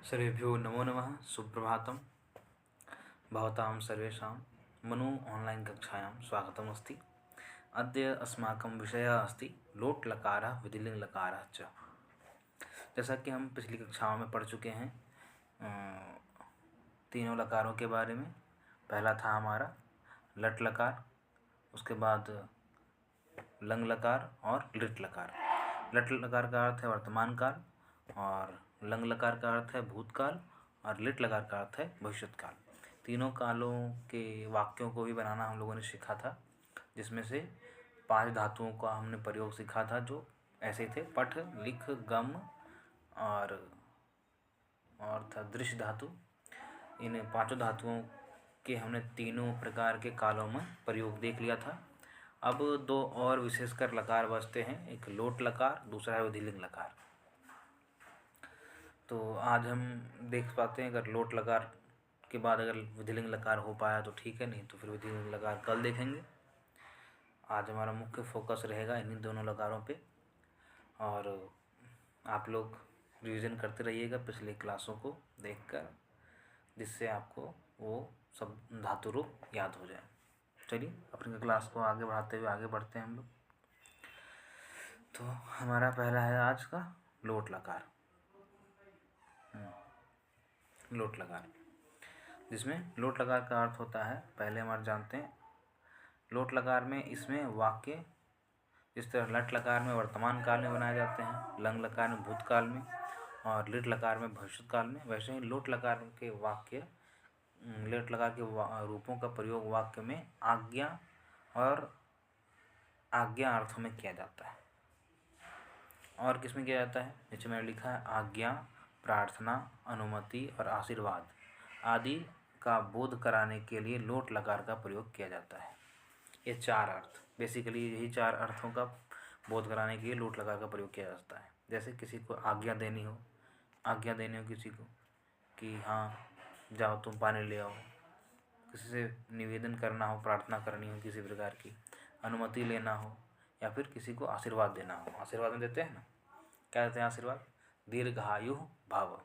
सर्वेभ्यो नमो नमः। सुप्रभातं। भवतां सर्वेषां मनु ऑनलाइन कक्षायां स्वागतमस्ति। अद्य अस्माकं विषयः अस्ति लोट् लकारः विधिलिङ् लकारः च। जैसा कि हम पिछली कक्षाओं में पढ़ चुके हैं तीनों लकारों के बारे में। पहला था हमारा लट लकार, उसके बाद लंग लकार और लिट लकार। लट लकार का अर्थ है वर्तमान काल और लंग लकार का अर्थ है भूतकाल और लिट लकार का अर्थ है भविष्यत काल। तीनों कालों के वाक्यों को भी बनाना हम लोगों ने सीखा था, जिसमें से 5 धातुओं का हमने प्रयोग सीखा था जो ऐसे थे: पठ, लिख, गम और था दृश्य धातु। इन 5 धातुओं के हमने तीनों प्रकार के कालों में प्रयोग देख लिया था। अब 2 और विशेषकर लकार बचते हैं, एक लोट लकार, दूसरा है विधिलिंग लकार। तो आज हम देख पाते हैं, अगर लोट लकार के बाद अगर विधिलिंग लकार हो पाया तो ठीक है, नहीं तो फिर विधिलिंग लकार कल देखेंगे। आज हमारा मुख्य फोकस रहेगा इन्हीं दोनों लकारों पे, और आप लोग रिवीजन करते रहिएगा पिछले क्लासों को देखकर, जिससे आपको वो सब धातु रूप याद हो जाए। चलिए अपनी क्लास को आगे बढ़ाते हुए आगे बढ़ते हैं हम लोग। तो हमारा पहला है आज का लोट लकार। लोट लकार, जिसमें लोट लकार का अर्थ होता है, पहले हमारे जानते हैं लोट लकार में इसमें वाक्य जिस तरह लट लकार में वर्तमान काल में बनाए जाते हैं, लंग लकार में भूतकाल में और लिट लकार में भविष्यत काल में, वैसे ही लोट लकार के वाक्य लेट लकार के रूपों का प्रयोग वाक्य में आज्ञा और आज्ञा अर्थों में किया जाता है। और किस में किया जाता है? नीचे मैंने लिखा है आज्ञा, प्रार्थना, अनुमति और आशीर्वाद आदि का बोध कराने के लिए लोट लकार का प्रयोग किया जाता है। ये 4 अर्थ, बेसिकली यही 4 अर्थों का बोध कराने के लिए लोट लकार का प्रयोग किया जाता है। जैसे किसी को आज्ञा देनी हो किसी को कि हाँ जाओ तुम पानी ले आओ, किसी से निवेदन करना हो, प्रार्थना करनी हो किसी प्रकार की, अनुमति लेना हो, या फिर किसी को आशीर्वाद देना हो। आशीर्वाद में देते हैं ना, क्या देते हैं आशीर्वाद? दीर्घायु भव,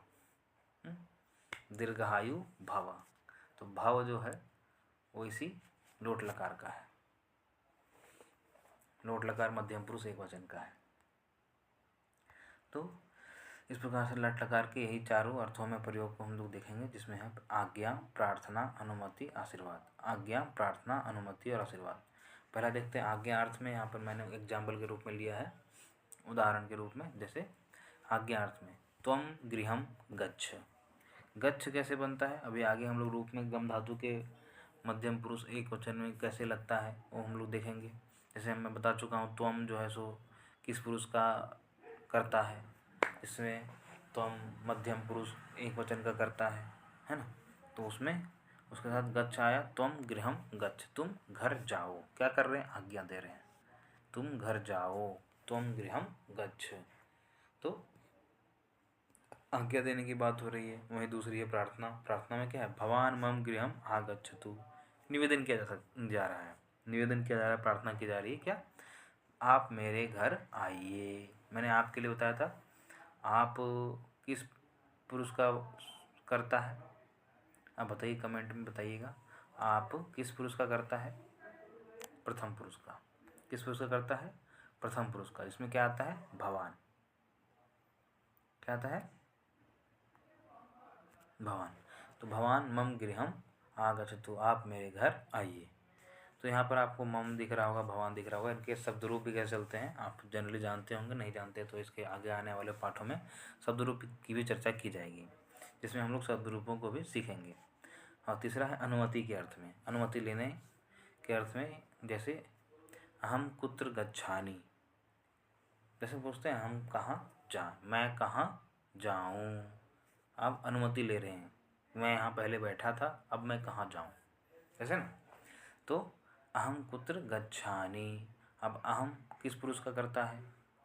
दीर्घायु भव। तो भव जो है वो इसी लोट लकार का है। लोट लकार मध्यम पुरुष एकवचन का है। तो इस प्रकार से लट लकार के यही 4 अर्थों में प्रयोग को हम लोग देखेंगे, जिसमें है आज्ञा, प्रार्थना, अनुमति, आशीर्वाद। आज्ञा, प्रार्थना, अनुमति और आशीर्वाद। पहला देखते हैं आज्ञा अर्थ में। यहाँ पर मैंने एग्जाम्पल के रूप में लिया है, उदाहरण के रूप में। जैसे आज्ञा अर्थ में त्वम गृहम गच्छ। गच्छ कैसे बनता है अभी आगे हम लोग रूप में गम धातु के मध्यम पुरुष एक वचन में कैसे लगता है वो हम लोग देखेंगे। जैसे मैं बता चुका हूँ, त्वम जो है सो किस पुरुष का करता है, इसमें त्वम मध्यम पुरुष एक वचन का करता है ना। तो उसमें उसके साथ गच्छ आया, त्वम गृहम गच्छ, तुम घर जाओ। क्या कर रहे हैं? आज्ञा दे रहे हैं, तुम घर जाओ, त्वम गृहम गच्छ। तो आज्ञा देने की बात हो रही है। वहीं दूसरी है प्रार्थना। प्रार्थना में क्या है? भवान मम गृहम आगच्छतु। निवेदन किया जा रहा है, निवेदन किया जा रहा है, प्रार्थना की जा रही है। क्या? आप मेरे घर आइए। मैंने आपके लिए बताया था, आप किस पुरुष का करता है? आप बताइए, कमेंट में बताइएगा, आप किस पुरुष का करता है? प्रथम पुरुष का। किस पुरुष का करता है? प्रथम पुरुष का। इसमें क्या आता है? भवान। क्या आता है? भवान। तो भवान मम गृहम आगच्छतु, आप मेरे घर आइए। तो यहाँ पर आपको मम दिख रहा होगा, भवान दिख रहा होगा। इनके शब्द रूप भी कैसे चलते हैं आप जनरली जानते होंगे, नहीं जानते तो इसके आगे आने वाले पाठों में शब्द रूप की भी चर्चा की जाएगी, जिसमें हम लोग शब्द रूपों को भी सीखेंगे। और तीसरा है अनुमति के अर्थ में। अनुमति लेने के अर्थ में, जैसे अहम कुत्र गच्छामि। जैसे पूछते हैं हम कहाँ जा, मैं कहाँ जाऊँ। आप अनुमति ले रहे हैं, मैं यहाँ पहले बैठा था, अब मैं कहाँ जाऊँ, ऐसे ना। तो अहम कुत्र गच्छामि। अब अहम किस पुरुष का करता है?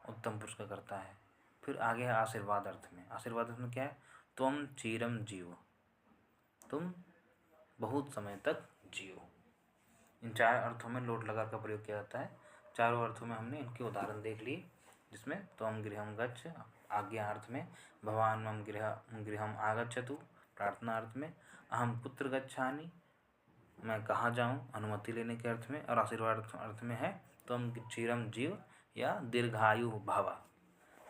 उत्तम पुरुष का करता है। फिर आगे है आशीर्वाद अर्थ में। आशीर्वाद अर्थ में क्या है? त्वम चिरम जीव, तुम बहुत समय तक जियो। इन 4 अर्थों में लोट लकार का प्रयोग किया जाता है। चारों अर्थों में हमने इनके उदाहरण देख लिए, जिसमें त्वं गृहं गच्छ आज्ञा अर्थ में, भवान मम गृहम आगच्छतु प्रार्थना अर्थ में, अहम कुत्र गच्छामि मैं कहाँ जाऊँ अनुमति लेने के अर्थ में, और आशीर्वाद अर्थ में है त्वं चिरं जीव या दीर्घायु भव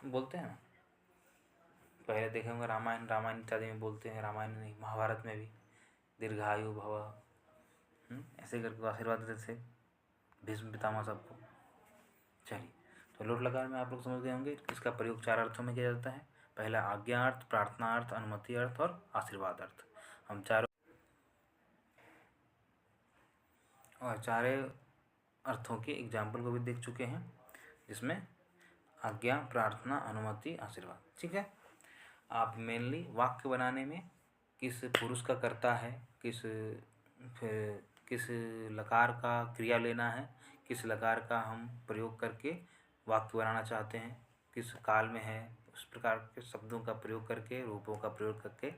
बोलते हैं ना। पहले देखे होंगे रामायण इत्यादि में बोलते हैं, रामायण नहीं महाभारत में भी दीर्घायु भव ऐसे करके आशीर्वाद देते थे भीष्म पितामह सबको। चलिए, तो लोट लकार में आप लोग समझ गए होंगे इसका प्रयोग 4 अर्थों में किया जाता है। पहला आज्ञा अर्थ, प्रार्थना अर्थ, अनुमति अर्थ और आशीर्वाद अर्थ। हम चारों अर्थों के एग्जाम्पल को भी देख चुके हैं, जिसमें आज्ञा, प्रार्थना, अनुमति, आशीर्वाद। ठीक है, आप मेनली वाक्य बनाने में किस पुरुष का कर्ता है, किस लकार का क्रिया लेना है, किस लकार का हम प्रयोग करके वाक्य बनाना चाहते हैं, किस काल में है, उस प्रकार के शब्दों का प्रयोग करके, रूपों का प्रयोग करके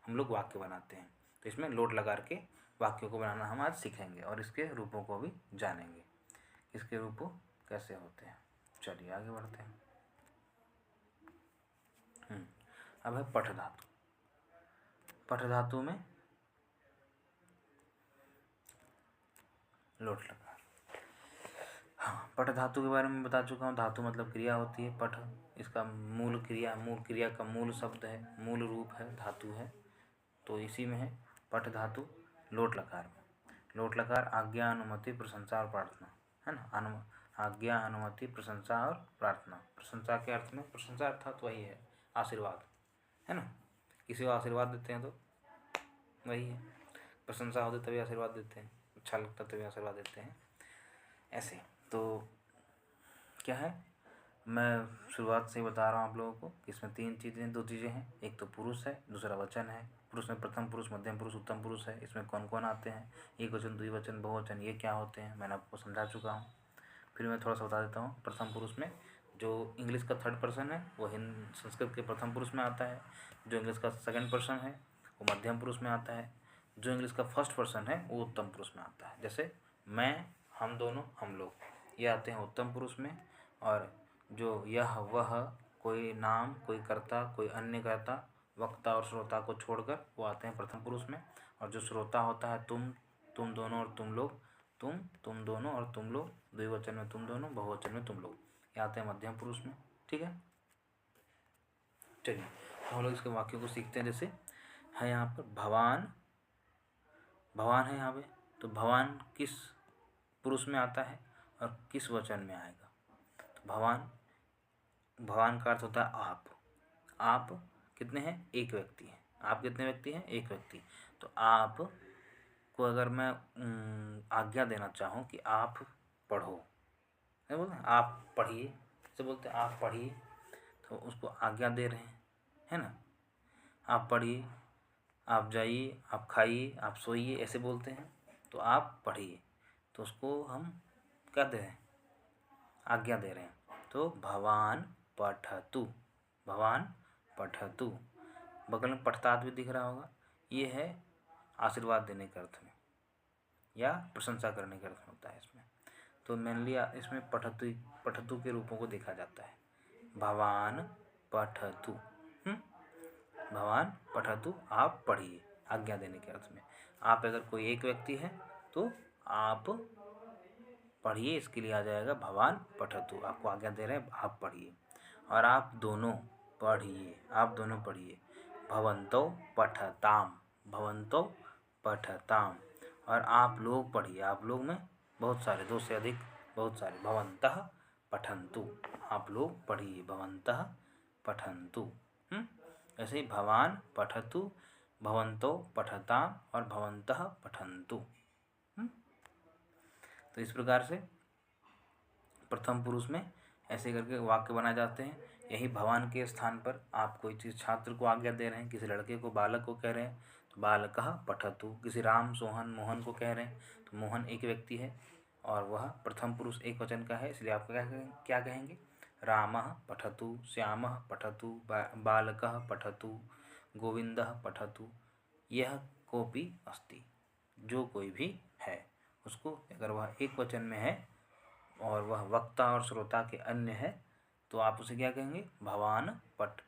हम लोग वाक्य बनाते हैं। तो इसमें लोट लकार के वाक्यों को बनाना हम आज सीखेंगे और इसके रूपों को भी जानेंगे, इसके रूपों कैसे होते हैं। चलिए आगे बढ़ते हैं। अब है पठ धातु। पठ धातु में लोट लकार। हाँ, पठ धातु के बारे में बता चुका हूँ। धातु मतलब क्रिया होती है। पठ इसका मूल क्रिया का मूल शब्द है, मूल रूप है, धातु है, तो इसी में है पठ धातु लोट लकार में। लोट लकार आज्ञा, अनुमति, प्रशंसा और प्रार्थना है ना। आज्ञा, अनुमति, प्रशंसा और प्रार्थना। प्रशंसा के अर्थ में, प्रशंसा अर्थात वही है आशीर्वाद है ना। किसी को आशीर्वाद देते हैं तो वही है, प्रशंसा होती तभी आशीर्वाद देते हैं, अच्छा लगता तभी आशीर्वाद देते हैं। ऐसे तो क्या है, मैं शुरुआत से ही बता रहा हूँ आप लोगों को कि इसमें 2 चीज़ें हैं। एक तो पुरुष है, दूसरा वचन है। पुरुष में प्रथम पुरुष, मध्यम पुरुष, उत्तम पुरुष है। इसमें कौन कौन आते हैं, एक वचन, द्विवचन, बहुवचन, ये क्या होते हैं मैंने आपको समझा चुका हूँ। फिर मैं थोड़ा सा बता देता हूँ। प्रथम पुरुष में जो इंग्लिश का 3rd पर्सन है वो संस्कृत के प्रथम पुरुष में आता है। जो इंग्लिश का 2nd पर्सन है वो मध्यम पुरुष में आता है। जो इंग्लिश का 1st पर्सन है वो उत्तम पुरुष में आता है। जैसे मैं, हम दोनों, हम लोग, ये आते हैं उत्तम पुरुष में। और जो यह, वह, कोई नाम, कोई कर्ता, कोई अन्य कर्ता, वक्ता और श्रोता को छोड़कर वो आते हैं प्रथम पुरुष में। और जो श्रोता होता है तुम दोनों और तुम लोग, तुम दोनों और तुम लोग, द्विवचन में तुम दोनों, बहुवचन में तुम लोग, ये आते हैं मध्यम पुरुष में। ठीक है, चलिए हम लोग इसके वाक्यों को सीखते हैं। जैसे है यहाँ पर भवान है यहाँ पे, तो भवान किस पुरुष में आता है और किस वचन में आएगा। तो भवान का अर्थ होता है आप कितने हैं, एक व्यक्ति है। आप कितने व्यक्ति हैं, एक व्यक्ति। तो आप को अगर मैं आज्ञा देना चाहूँ कि आप पढ़ो, नहीं बोलते आप पढ़िए, जैसे बोलते हैं आप पढ़िए, तो उसको आज्ञा दे रहे हैं, है ना। आप पढ़िए, आप जाइए, आप खाइए, आप सोइए, ऐसे बोलते हैं। तो आप पढ़िए, तो उसको हम क्या दे रहे हैं, आज्ञा दे रहे हैं। तो भवान पठतु, भवान पठतु। बगल में पठतात भी दिख रहा होगा, ये है आशीर्वाद देने के अर्थ में या प्रशंसा करने के अर्थ में होता है इसमें। तो मेनली इसमें पठतु के रूपों को देखा जाता है। भवान पठतु, भवान पठतु, आप पढ़िए, आज्ञा देने के अर्थ में। आप अगर कोई एक व्यक्ति है तो आप पढ़िए, इसके लिए आ जाएगा भवान पठतु, आपको आज्ञा दे रहे हैं आप पढ़िए। और आप दोनों पढ़िए, भवन्तौ पठताम, भवन्तौ पठताम। और आप लोग पढ़िए, आप लोग में बहुत सारे, 2 से अधिक, बहुत सारे। भवन्तः पठन्तु, आप लोग पढ़िए, भवन्तः पठन्तु। ऐसे ही भवान पठतु, भवन्तौ पठताम और भवन्तः पठन्तु। तो इस प्रकार से प्रथम पुरुष में ऐसे करके वाक्य बनाए जाते हैं। यही भवान के स्थान पर आप कोई चीज़ छात्र को आज्ञा दे रहे हैं, किसी लड़के को, बालक को कह रहे हैं तो बालकः पठतु। किसी राम, सोहन, मोहन को कह रहे हैं तो मोहन एक व्यक्ति है और वह प्रथम पुरुष एक वचन का है, इसलिए आप क्या कहेंगे, रामः पठतु, श्यामः पठतु, बालकः पठतु, गोविंदः पठतु। यह कोऽपि अस्ति, जो कोई भी है, उसको अगर वह एक वचन में है और वह वक्ता और श्रोता के अन्य है तो आप उसे क्या कहेंगे, भवान पठ,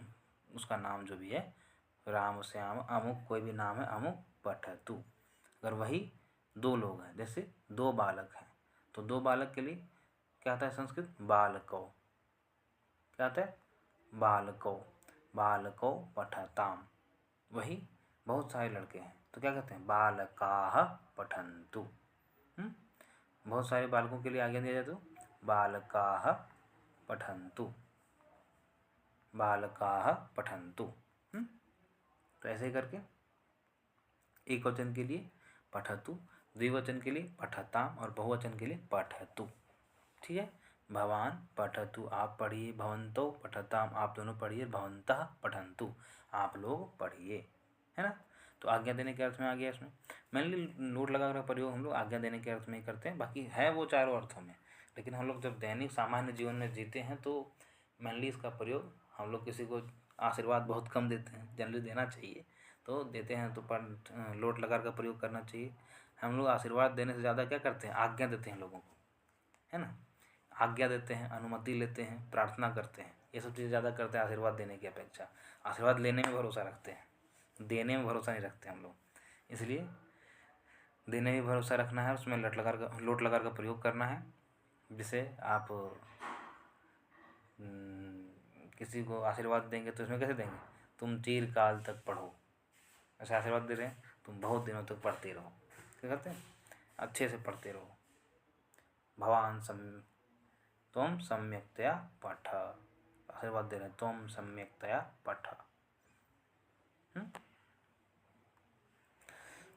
उसका नाम जो भी है, राम श्याम अमुक कोई भी नाम है, अमुक पठतु। अगर वही दो लोग हैं, जैसे दो बालक हैं, तो दो बालक के लिए क्या आता है संस्कृत, बालकौ। क्या आता है, बालकौ, बालकौ पठताम। वही बहुत सारे लड़के हैं तो क्या कहते हैं, बालकाः पठन्तु। बहुत सारे बालकों के लिए आगे दिया जाए तो बालकाः पठन्तु, बालकाः पठन्तु। तो ऐसे करके एक वचन के लिए पठतु, द्विवचन के लिए पठताम और बहुवचन के लिए पठतु। ठीक है, भवान पठतु आप पढ़िए, भवन्तौ पठताम आप दोनों पढ़िए, भवन्तः पठन्तु आप लोग पढ़िए, है ना। तो आज्ञा देने के अर्थ में आ गया इसमें। मेनली नोट लगाकर प्रयोग हम लोग आज्ञा देने के अर्थ में ही करते हैं, बाकी है वो चारों अर्थों में, लेकिन हम लोग जब दैनिक सामान्य जीवन में जीते हैं तो मेनली इसका प्रयोग हम लोग किसी को आशीर्वाद बहुत कम देते हैं, जनरली देना चाहिए तो देते हैं, तो पर लोट लकार का प्रयोग करना चाहिए। हम लोग आशीर्वाद देने से ज़्यादा क्या करते हैं, आज्ञा देते हैं लोगों को, है ना। आज्ञा देते हैं, अनुमति लेते हैं, प्रार्थना करते हैं, ये सब चीज़ें ज़्यादा करते हैं आशीर्वाद देने की अपेक्षा। आशीर्वाद लेने में भरोसा रखते हैं, देने में भरोसा नहीं रखते हम लोग। इसलिए देने में भरोसा रखना है, उसमें लोट लकार का प्रयोग करना है, जिसे आप किसी को आशीर्वाद देंगे तो इसमें कैसे देंगे, तुम चिरकाल तक पढ़ो, ऐसे आशीर्वाद दे रहे हैं, तुम बहुत दिनों तक पढ़ते रहो। क्या कहते हैं, अच्छे से पढ़ते रहो। भवान तुम सम्यक्तया पठ, आशीर्वाद दे रहे हैं, तुम सम्यक्तया पठ।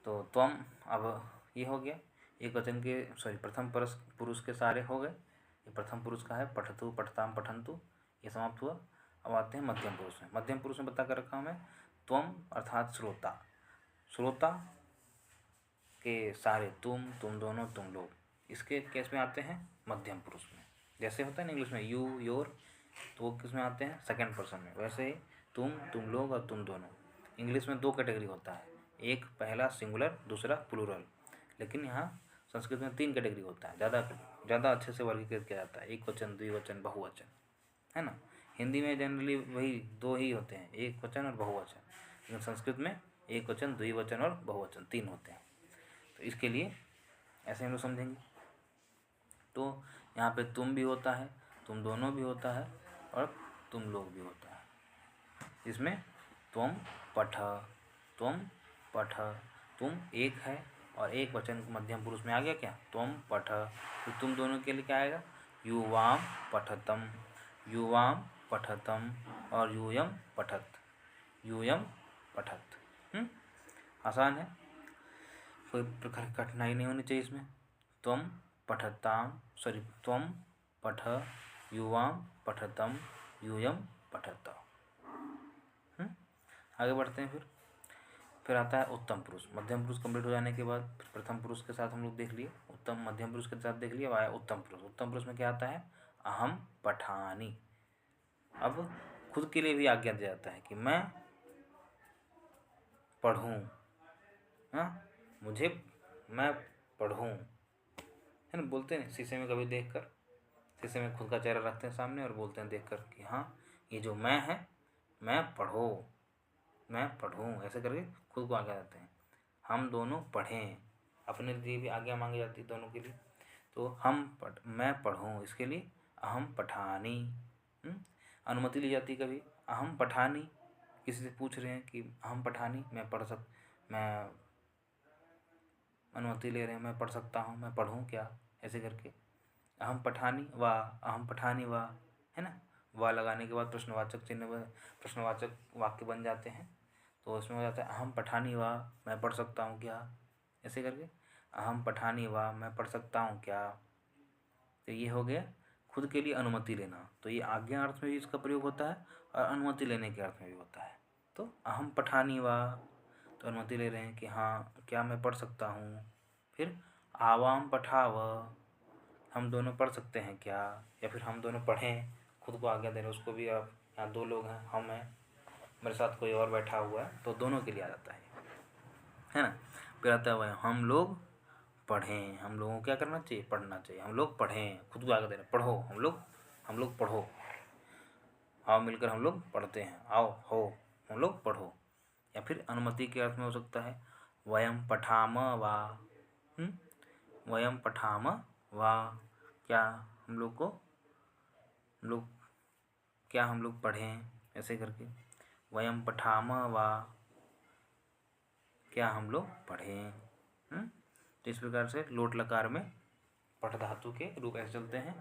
तो तुम, अब ये हो गया एक वचन के, सॉरी प्रथम पुरुष के सारे हो गए। ये प्रथम पुरुष का है, पठतु पठताम पठन्तु, ये समाप्त हुआ। अब आते हैं मध्यम पुरुष में। मध्यम पुरुष में बता कर रखा हूँ मैं, त्वम अर्थात श्रोता, श्रोता के सारे, तुम दोनों, तुम लोग, इसके केस में आते हैं मध्यम पुरुष में। जैसे होता है ना इंग्लिश में यू योर, तो वो किस में आते हैं, सेकंड पर्सन में। वैसे ही तुम लोग और तुम दोनों, इंग्लिश में दो कैटेगरी होता है, एक पहला सिंगुलर, दूसरा प्लूरल, लेकिन यहाँ संस्कृत में तीन कैटेगरी होता है, ज़्यादा अच्छे से वर्गीकृत किया जाता है, एक वचन, द्विवचन, बहुवचन, है ना। हिंदी में जनरली वही दो ही होते हैं, एक वचन और बहुवचन, लेकिन संस्कृत में एक वचन, द्विवचन और बहुवचन तीन होते हैं। तो इसके लिए ऐसे हम लोग समझेंगे। तो यहाँ पे तुम भी होता है, तुम दोनों भी होता है और तुम लोग भी होता है। इसमें तुम पठ, तुम एक है और एक वचन मध्यम पुरुष में आ गया क्या, तुम पठ। तो तुम दोनों के लिए क्या आएगा, युवाम पठतम, युवाम पठतम और यूयम पठत, यूयम पठत। आसान है, कोई प्रकार की कठिनाई नहीं होनी चाहिए इसमें। त्वम पठताम, सॉरी त्वम पठ, युवाम पठतम, यूयम पठत। आगे बढ़ते हैं। फिर आता है उत्तम पुरुष। मध्यम पुरुष कंप्लीट हो जाने के बाद प्रथम पुरुष के साथ हम लोग देख लिए, उत्तम मध्यम पुरुष के साथ देख लिए, अब आया उत्तम पुरुष। उत्तम पुरुष में क्या आता है, अहम पठानी। अब खुद के लिए भी आज्ञा दिया जाता है कि मैं पढ़ूँ, मैं पढ़ूँ, है ना। बोलते हैं शीशे में कभी देखकर, शीशे में खुद का चेहरा रखते हैं सामने और बोलते हैं देखकर कि हाँ ये जो मैं है, मैं पढ़ूँ, ऐसे करके खुद को आज्ञा देते हैं। हम दोनों पढ़ें, अपने लिए भी आज्ञा मांगी जाती है दोनों के लिए। तो मैं पढ़ूँ, इसके लिए अहम पठानी। अनुमति ली जाती है कभी, अहम पठानी, किसी से पूछ रहे हैं कि अहम पठानी, मैं अनुमति ले रहे हैं, मैं पढ़ सकता हूँ, मैं पढ़ूँ क्या, ऐसे करके अहम पठानी वा, है ना। वा लगाने के बाद प्रश्नवाचक चिन्ह, प्रश्नवाचक वाक्य बन जाते हैं, तो उसमें हो जाता है अहम पठानी वा, मैं पढ़ सकता हूँ क्या, ऐसे करके अहम पठानी वा, मैं पढ़ सकता हूँ क्या। तो ये हो गया खुद के लिए अनुमति लेना। तो ये आज्ञा अर्थ में भी इसका प्रयोग होता है और अनुमति लेने के अर्थ में भी होता है। तो अहम पठानी वा, तो अनुमति ले रहे हैं कि हाँ क्या मैं पढ़ सकता हूँ। फिर आवाम पठाव, हम दोनों पढ़ सकते हैं क्या, या फिर हम दोनों पढ़ें, खुद को आज्ञा दे रहे हैं उसको भी। आप यहाँ दो लोग हैं, हम हैं, मेरे साथ कोई और बैठा हुआ है, तो दोनों के लिए आ जाता है ना। फिर आता है हम लोग पढ़ें, हम लोगों को क्या करना चाहिए, पढ़ना चाहिए, हम लोग पढ़ें, खुद को आज्ञा दे रहे हैं, पढ़ो, हम लोग पढ़ो। आओ मिलकर हम लोग पढ़ते हैं, आओ हो हम लोग पढ़ो। या फिर अनुमति के अर्थ में हो सकता है वयम पठाम वा, वयम पठाम वा, क्या हम लोग पढ़ें, ऐसे करके वयम पठाम वा, क्या हम लोग पढ़ें। तो इस प्रकार से लोट लकार में पठ धातु के रूप ऐसे चलते हैं।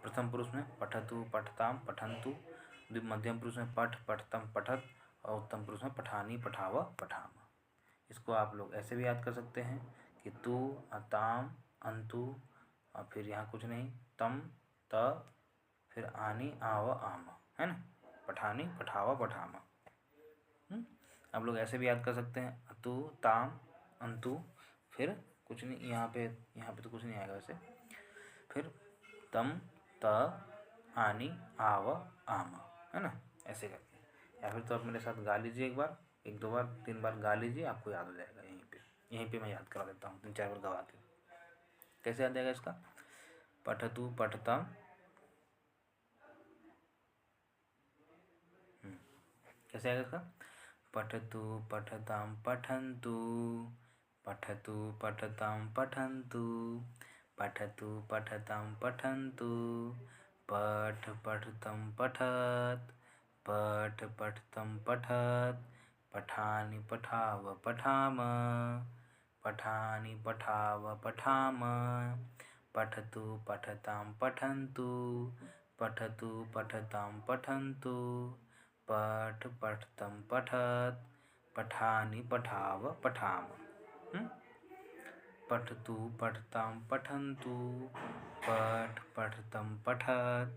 प्रथम पुरुष में पठतु पठताम पठन्तु, मध्यम पुरुष में पठ पठतम पठत, और उत्तम पुरुष में पठानी पठाव पठाम। इसको आप लोग ऐसे भी याद कर सकते हैं कि तु अताम अंतु, और फिर यहाँ कुछ नहीं, तम त, फिर आनी आव आम, है ना, पठानी पठाव पठाम। आप लोग ऐसे भी याद कर सकते हैं अतु ताम अंतु, फिर कुछ नहीं, यहाँ पे तो कुछ नहीं आएगा वैसे, फिर तम त आनी आव आम, है ना, ऐसे करके। या फिर तो आप मेरे साथ गा लीजिए एक बार, 1-2 बार 3 बार गा लीजिए, आपको याद हो जाएगा। यहीं पे मैं याद करा देता हूँ 3-4 बार गवा के। कैसे याद जाएगा इसका? पठतु पठतम, कैसे आएगा इसका? पठतु पठताम पठन्तु, पठतु पठताम पठन्तु, पठतु पठताम पठन्तु, पठ पठतम पठत, पठ पठतम पठत, पठानी पठाव पठाम, पठानी पठाव पठाम, पठतु पठताम पठन्तु, पठतु पठताम पठन्तु, पठ पठतम पठत, पठानी पठाव पठाम। पठतु पठताम पठन्तु, पठ पठतम पठत,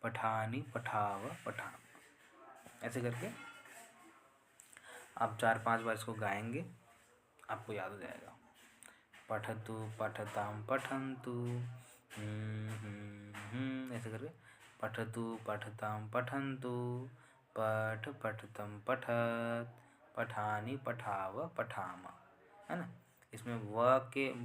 पठानी पठाव पठाम। ऐसे करके आप 4-5 बार इसको गाएंगे, आपको याद हो जाएगा। पठतु पठताम पठन्तु, ऐसे करके पठतु पठताम पठन्तु, पठ पठतम पठत, पठानी पठाव पठाम, है ना। इसमें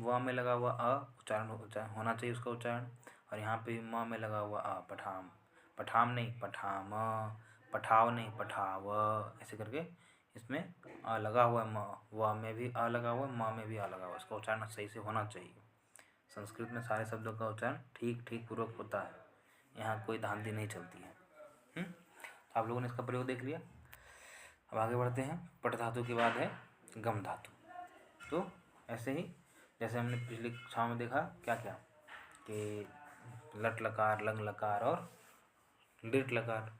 व में लगा हुआ अ उच्चारण होना चाहिए, उसका उच्चारण। और यहाँ पे म में लगा हुआ अ, पठाम, पठाम नहीं पठाम, पठाव नहीं पठाव, ऐसे करके इसमें अ लगा हुआ है, म व में भी अ लगा हुआ है, म में भी अ लगा हुआ है, इसका उच्चारण सही से होना चाहिए। संस्कृत में सारे शब्दों का उच्चारण ठीक पूर्वक होता है, यहाँ कोई धांधली नहीं चलती है। आप लोगों ने इसका प्रयोग देख लिया। अब आगे बढ़ते हैं। पट धातु के बाद है गम धातु। तो ऐसे ही जैसे हमने पिछली कक्षा में देखा क्या कि लट लकार, लंग लकार और लिट लकार,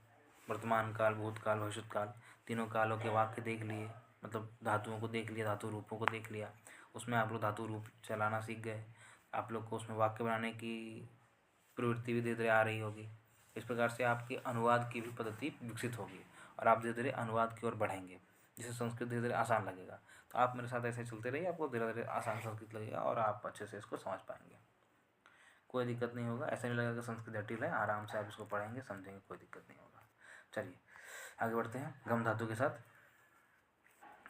वर्तमान काल, भूतकाल, भविष्यकाल, तीनों कालों के वाक्य देख लिए, मतलब धातुओं को देख लिया, धातु रूपों को देख लिया। उसमें आप लोग धातु रूप चलाना सीख गए। आप लोग को उसमें वाक्य बनाने की प्रवृत्ति भी धीरे धीरे आ रही होगी। इस प्रकार से आपकी अनुवाद की भी पद्धति विकसित होगी और आप धीरे धीरे अनुवाद की ओर बढ़ेंगे, जिससे संस्कृत धीरे धीरे आसान लगेगा। तो आप मेरे साथ ऐसे चलते रहिए, आपको धीरे धीरे आसान संस्कृत लगेगा और आप अच्छे से इसको समझ पाएंगे। कोई दिक्कत नहीं होगा, ऐसा नहीं लगेगा कि संस्कृत जटिल है, आराम से आप इसको पढ़ेंगे, समझेंगे, कोई दिक्कत नहीं होगा। चलिए आगे बढ़ते हैं गम धातु के साथ।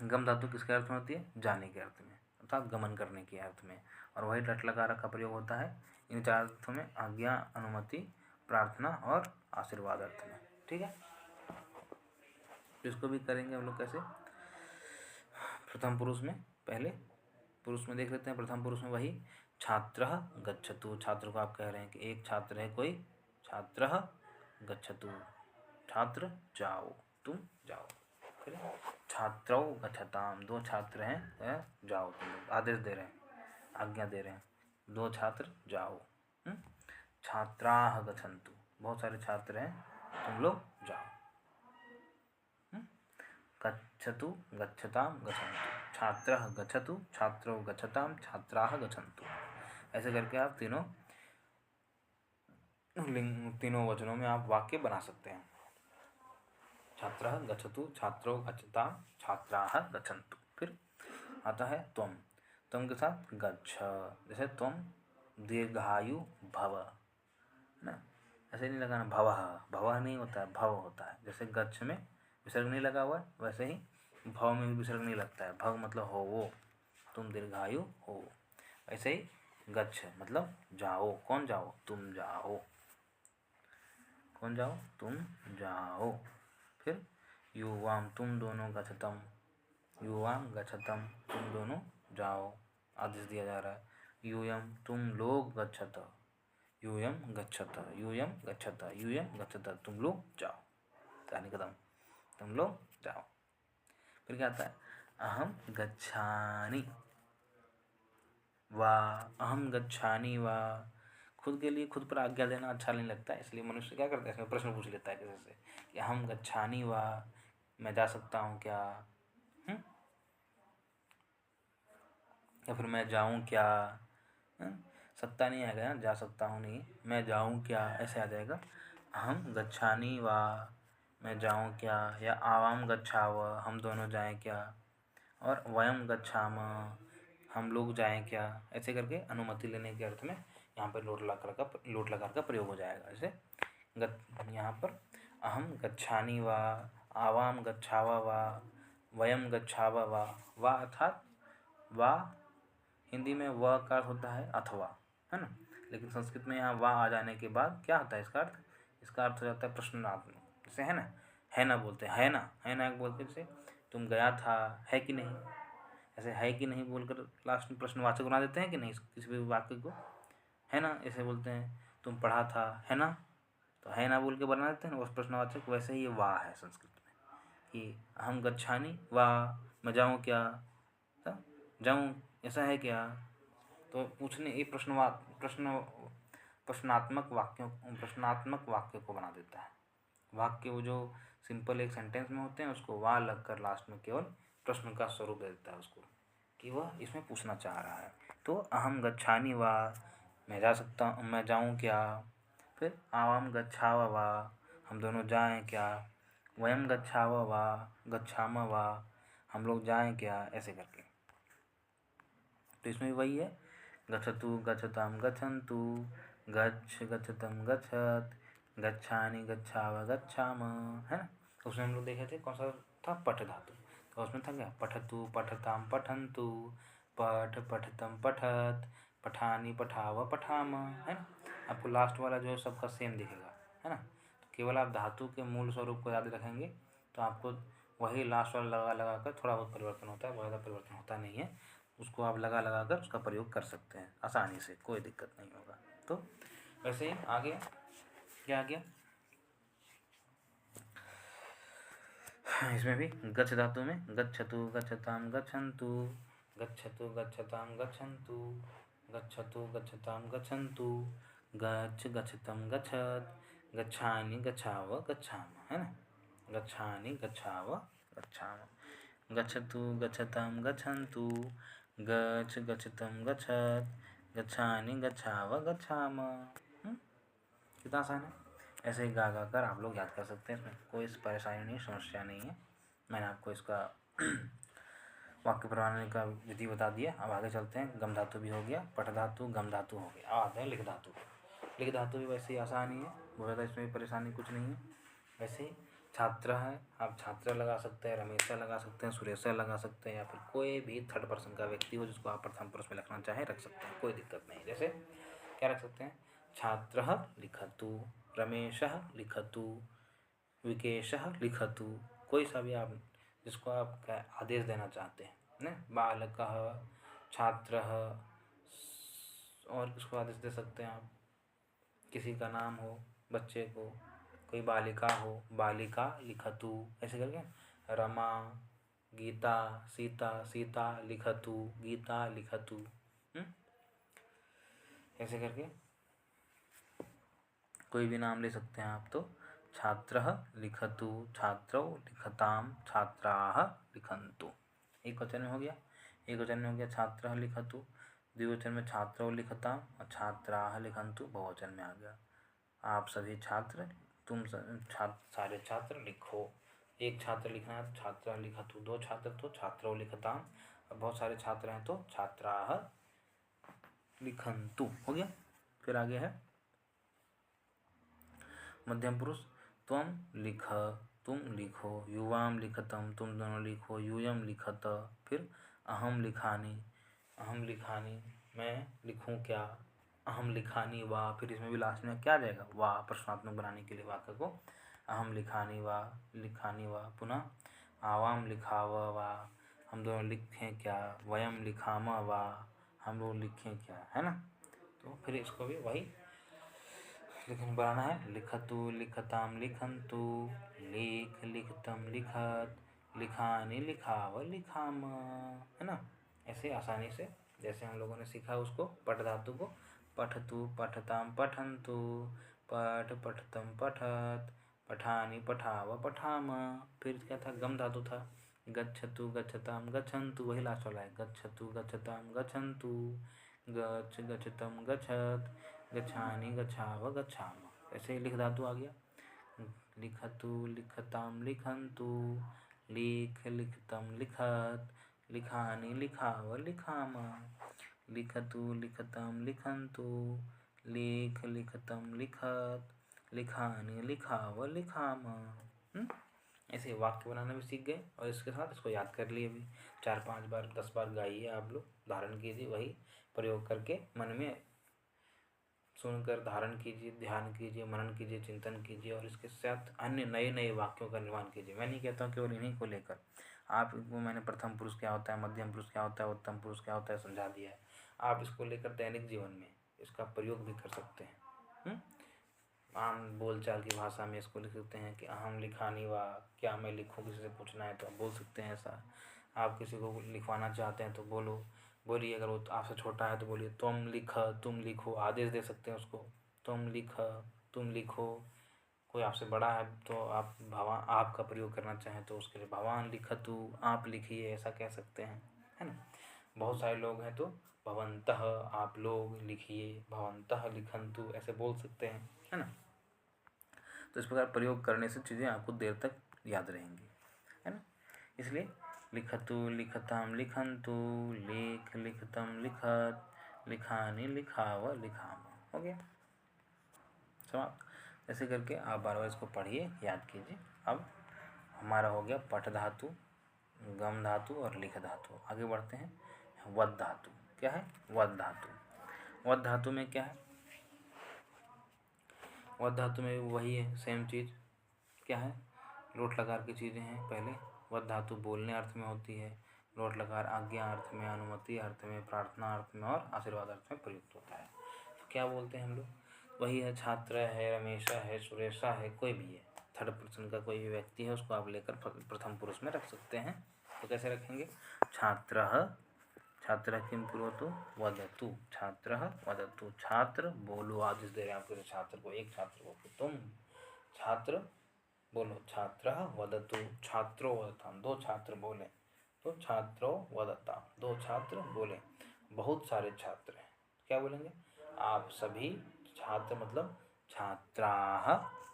गम धातु किसके अर्थ में होती है? जाने के अर्थ में, अर्थात गमन करने के अर्थ में। और वही लट लकार का प्रयोग होता है इन 4 अर्थों में: आज्ञा, अनुमति, प्रार्थना और आशीर्वाद अर्थ में। ठीक है, इसको भी करेंगे हम लोग कैसे। प्रथम पुरुष में, पहले पुरुष में देख लेते हैं। प्रथम पुरुष में वही छात्रः गच्छतु, छात्र को आप कह रहे हैं कि एक छात्र है कोई, छात्रः गच्छतु, छात्र जाओ, तुम जाओ। फिर छात्रौ गच्छताम, 2 छात्र हैं, जाओ तुम लोग, आदेश दे रहे हैं, आज्ञा दे रहे हैं, 2 छात्र जाओ। छात्राः गच्छन्तु, बहुत सारे छात्र हैं, तुम लोग जाओ। गच्छतु गच्छताम गच्छन्तु, छात्रः गच्छतु, छात्रौ गच्छताम, छात्राः गच्छन्तु। ऐसे करके आप तीनों वचनों में आप वाक्य बना सकते हैं। छात्रः गच्छतु, छात्रौ गच्छताम, छात्राः गच्छन्तु। फिर आता है त्वम, त्वम के साथ गच्छ। जैसे त्वम दीर्घायु भव, है ना, ऐसे नहीं लगाना भवः, भवः नहीं होता है, भव होता है। जैसे गच्छ में विसर्ग नहीं लगा हुआ है, वैसे ही भव में भी विसर्ग नहीं लगता है। भव मतलब हो वो, तुम दीर्घायु हो। ऐसे ही गच्छ मतलब जाओ, कौन जाओ? तुम जाओ। कौन जाओ? तुम जाओ। फिर युवाम तुम दोनों गच्छतम, युवाम गच्छतम तुम दोनों जाओ, आदेश दिया जा रहा है। यूयम तुम लोग गच्छत, यूयम गच्छत, यूयम गच्छत, यूयम गच्छत तुम लोग जाओ, कहानी खत्म, तुम लोग जाओ। फिर क्या आता है? अहम गच्छानि वा, अहम गच्छानि वा। खुद के लिए खुद पर आज्ञा देना अच्छा नहीं लगता है, इसलिए मनुष्य क्या करता है, इसमें प्रश्न पूछ लेता है किसी से कि अहम गच्छानि वा, मैं जा सकता हूँ क्या, या फिर मैं जाऊँ क्या। सत्ता नहीं आएगा, जा सकता हूँ नहीं, मैं जाऊँ क्या ऐसे आ जाएगा। अहम गच्छानि वा, मैं जाऊँ क्या, या आवाम गच्छाव, हम दोनों जाएं क्या, और वयम गच्छाम, हम लोग जाएं क्या, ऐसे करके अनुमति लेने के अर्थ में यहाँ पर लोट लकार का प्रयोग हो जाएगा। जैसे यहाँ पर अहम गच्छानि वा, आवाम गच्छावा वा, वयम गच्छावा वा। वा अर्थात वा हिंदी में व का अर्थ होता है अथवा, है ना, लेकिन संस्कृत में यहाँ वा आ जाने के बाद क्या होता है इसका अर्थ? इसका अर्थ हो जाता है प्रश्नात्मक। जैसे है ना बोलते हैं, है ना बोलते जैसे तुम गया था, है कि नहीं, ऐसे है कि नहीं बोलकर लास्ट में प्रश्नवाचक बना देते हैं कि नहीं किसी भी वाक्य को, है ना ऐसे बोलते हैं। तुम पढ़ा था, है ना, तो है ना बोल के बना देते हैं ना उस प्रश्नवाचक। वैसे ही ये वा है संस्कृत में कि अहम गच्छानि वा, मैं जाऊँ क्या, जाऊँ ऐसा है क्या। तो पूछने ये प्रश्नात्मक वाक्य को बना देता है। वाक्य वो जो सिंपल एक सेंटेंस में होते हैं उसको वा लग कर लास्ट में केवल प्रश्न का स्वरूप दे देता है उसको, कि वह इसमें पूछना चाह रहा है। तो अहम गच्छानि वा, मैं जा सकता हूँ, मैं जाऊँ क्या। फिर आवाम गच्छाव वा, हम दोनों जाएं क्या। वयम गच्छाव वा, गच्छाम वा, हम लोग जाएं क्या, ऐसे करके। तो इसमें भी वही है, गच्छतु गच्छताम गच्छन्तु, गच्छ गच्छतम गच्छत, गच्छानि गच्छाव गच्छाम, है ना। उसमें हम लोग देखे थे कौन सा था, पठ धातु। तो उसमें था क्या, पठतु पठताम पठन्तु, पठ पठतम पठत, पठानी पठाव पठाम, है ना। आपको लास्ट वाला जो है सबका सेम दिखेगा, है ना। तो केवल आप धातु के मूल स्वरूप को याद रखेंगे तो आपको वही लास्ट वाला लगा कर थोड़ा बहुत परिवर्तन होता है, बहुत ज़्यादा परिवर्तन होता नहीं है। उसको आप लगा कर उसका प्रयोग कर सकते हैं आसानी से, कोई दिक्कत नहीं होगा। तो वैसे ही आगे क्या आ गया, इसमें भी गच्छ धातु में गच्छतु गच्छताम गच्छन्तु, गच्छतु गच्छताम गच्छन्तु, गच्छतु गच्छताम गच्छन्तु, गच्छ गच्छतम गच्छत, गच्छानि गच्छाव गच्छाम, है ना। गच्छानि गच्छाव गच्छाम, गच्छतु गच्छताम गच्छन्तु, गच्छ गच्छतम गच्छत, गच्छानि गच्छाव गच्छाम। कितना आसान है। ऐसे ही गा कर आप लोग याद कर सकते हैं, इसमें कोई परेशानी नहीं, समस्या नहीं है। मैंने आपको इसका वाक्य बनाने का विधि बता दिया। अब आगे चलते हैं। गम धातु भी हो गया, पठ धातु, गम धातु हो गया। अब आते हैं लिख धातु। लिख धातु भी वैसे ही आसान ही है, बहुत ज़्यादा इसमें भी परेशानी कुछ नहीं है। वैसे ही छात्र है, आप छात्र लगा सकते हैं, रमेशा लगा सकते हैं, सुरेशा लगा सकते हैं, या फिर कोई भी थर्ड पर्सन का व्यक्ति हो जिसको आप प्रथम पुरुष में लिखना चाहें रख सकते हैं, कोई दिक्कत नहीं। जैसे क्या रख सकते हैं, छात्रः लिखतु, रमेशः लिखतु, विकेशः लिखतु, कोई सा भी आप जिसको आप आदेश देना चाहते हैं ना। बालकः, छात्रः, और किसको आदेश दे सकते हैं आप, किसी का नाम हो बच्चे को, कोई बालिका हो, बालिका लिखतु, ऐसे करके। रमा, गीता, सीता, सीता लिखतु, गीता लिखतु, ऐसे करके कोई भी नाम ले सकते हैं आप। तो छात्रः लिखतु, छात्रौ लिखताम, छात्राः लिखन्तु। एक वचन में हो गया, एक वचन में हो गया छात्रः लिखतु, द्विवचन में छात्रौ लिखताम और छात्राः लिखन्तु बहुवचन में आ गया। आप सभी छात्र, तुम सारे छात्र लिखो। एक छात्र लिखना है तो छात्रः लिखतु, दो छात्र तो छात्रौ लिखताम, और बहुत सारे छात्र हैं तो छात्राः लिखन्तु, हो गया। फिर आगे है मध्यम पुरुष, त्वं लिख, तुम लिखो, युवाम लिखतम, तुम दोनों लिखो, यूयम लिखत। फिर अहम लिखानि, मैं लिखूं क्या, अहम लिखानी वा, फिर इसमें भी लास्ट में क्या आ जाएगा, वा, प्रश्नात्मक बनाने के लिए वाक्य को। अहम लिखानी वा, पुनः आवाम लिखाव वा, हम दोनों लिखें क्या, वयम लिखाम वा, हम लोग लिखें क्या, है ना। तो फिर इसको भी वही लेकिन बनाना है, लिखतु लिखताम लिखन्तु, लेख लिखतम लिखत, लिखानी लिखाव लिखाम, है ना। ऐसे आसानी से जैसे हम लोगों ने सीखा उसको, पठ धातु को, पठतु पठताम पठन्तु, पठ पठतम पठत, पठानी पठाव पठाम। फिर क्या था, गम धातु था, गच्छतु गच्छताम गच्छन्तु, वही लास्ट वाला है, गच्छतु गच्छताम गच्छन्तु, गच्छ गच्छतम गच्छत, गच्छानि गच्छाव गच्छाम। ऐसे ही लिख धातु आ गया, लिखतु लिखताम लिखन्तु, लिख लिखतम लिखत, लिखानि लिखाव लिखाम, लिखतु लिखताम लिखन्तु, लिख लिखतम लिखत, लिखानि लिखाव लिखाम। ऐसे वाक्य बनाना भी सीख गए, और इसके साथ इसको याद कर लिए भी, 4-5 बार 10 बार गाइए आप लोग, धारण कीजिए, वही प्रयोग करके मन में सुनकर धारण कीजिए, ध्यान कीजिए, मनन कीजिए, चिंतन कीजिए, और इसके साथ अन्य नए नए वाक्यों का निर्माण कीजिए। मैं नहीं कहता हूँ केवल इन्हीं को लेकर, आपको मैंने प्रथम पुरुष क्या होता है, मध्यम पुरुष क्या होता है, उत्तम पुरुष क्या होता है समझा दिया है। आप इसको लेकर दैनिक जीवन में इसका प्रयोग भी कर सकते हैं। आम बोलचाल की भाषा में इसको लिख सकते हैं कि अहम लिखानी वा, क्या मैं लिखूं, किसी से पूछना है तो आप बोल सकते हैं ऐसा। आप किसी को लिखवाना चाहते हैं तो बोलिए, अगर वो आपसे छोटा है तो बोलिए तुम लिख, तुम लिखो, आदेश दे सकते हैं उसको, तुम लिख, तुम लिखो। कोई आपसे बड़ा है तो आप भगवान आप का प्रयोग करना चाहें तो उसके लिए भगवान लिखतु, आप लिखिए, ऐसा कह सकते हैं, है ना। बहुत सारे लोग हैं तो भवन्तः, आप लोग लिखिए, भवन्तः लिखन्तु, ऐसे बोल सकते हैं, है ना। तो इस प्रकार प्रयोग करने से चीज़ें आपको देर तक याद रहेंगी, है ना। इसलिए लिखतु लिखताम लिखन्तु, लेख लिखतम लिखत, लिखानि लिखाव लिखाम। हो गया समाप्त। ऐसे करके आप बार बार इसको पढ़िए, याद कीजिए। अब हमारा हो गया पठ धातु, गम धातु और लिख धातु। आगे बढ़ते हैं, वद धातु। क्या है, वद धातु। वद धातु में क्या है, वद धातु में वही है, सेम चीज़। क्या है, लोट लकार की चीज़ें हैं। पहले वद धातु बोलने अर्थ में होती है, लोट लकार आज्ञा अर्थ में, अनुमति अर्थ में, प्रार्थना अर्थ में और आशीर्वाद अर्थ में प्रयुक्त होता है। तो क्या बोलते हैं हम लोग, वही है, छात्र है, रमेशा है, सुरेशा है, कोई भी है, थर्ड पर्सन का कोई भी व्यक्ति है, उसको आप लेकर प्रथम पुरुष में रख सकते हैं। तो कैसे रखेंगे, छात्रः, छात्र किम कुरोतु वदतु, छात्रः वदतु, छात्र बोलो, आदेश दे रहे हैं आपके छात्र को, एक छात्र को कि तुम छात्र बोलो, छात्रः वदतु, छात्रो वदताम, 2 छात्र बोले तो छात्रो वदताम, 2 छात्र बोले। बहुत सारे छात्र हैं, क्या बोलेंगे, आप सभी छात्र, मतलब छात्राः